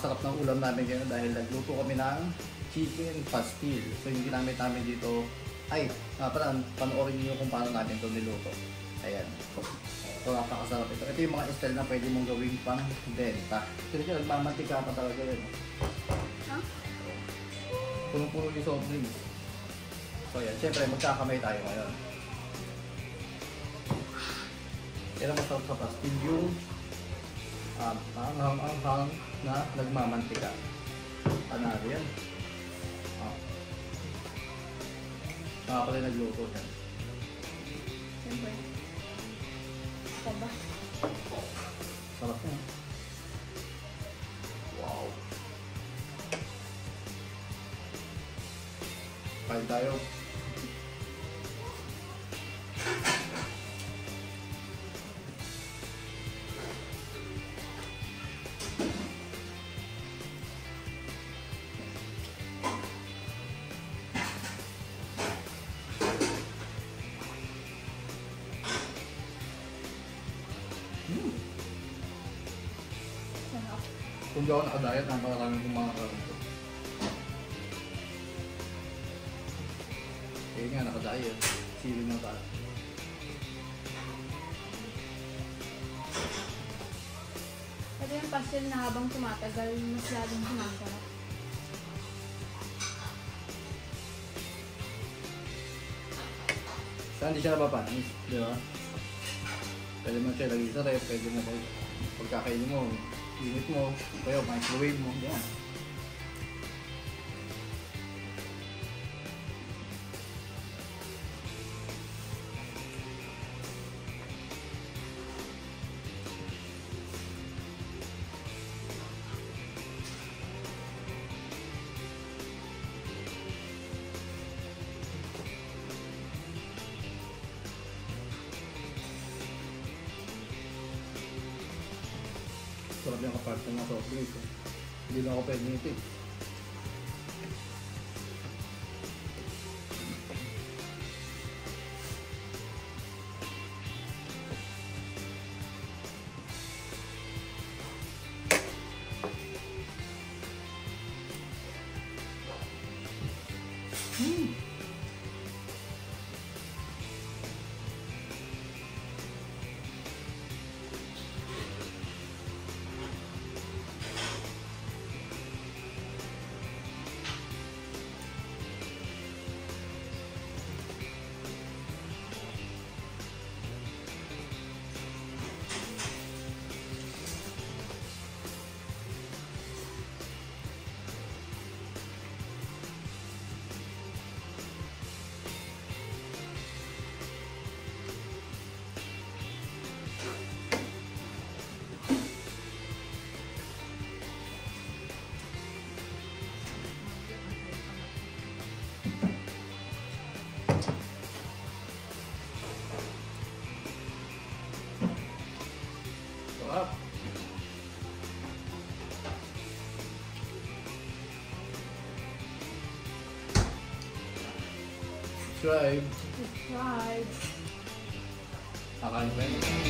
napakasarap ng ulam namin ngayon dahil nagluto kami ng chicken pastil. So yung ginamit namin dito ay, panoorin niyo kung paano natin ito niluto. Ayan. So napakasarap ito. Ito yung mga style na pwede mong gawing pang benta. Kasi nagmamantika pa talaga yun. Huh? Punong-puno yung soft drinks. So ayan, syempre magkakamay tayo ngayon. Kaya masarap sa pastil yung anghang na nagmamantika. Panalo yan. Pala nagluto yan. Siyempre. Taba. Sarap yan. Wow. Kain tayo. Kung di ako nakadayat, napakaraming kong mga karanto. Kaya nga nakadayat, silin na tayo. Ito yung pastil na habang tumatagal, mas lalong sumasarap. Saan hindi siya napapanis, di ba? Pwede mo siya lagi sa ref, pwede mo pagkakainin mo, init mo, kaya microwave mo, yan. Sarap yung kaparte ng soft drinks. Hindi lang ako pwede nitip. Sarap. Subscribe. Subscribe. Akain mo yun.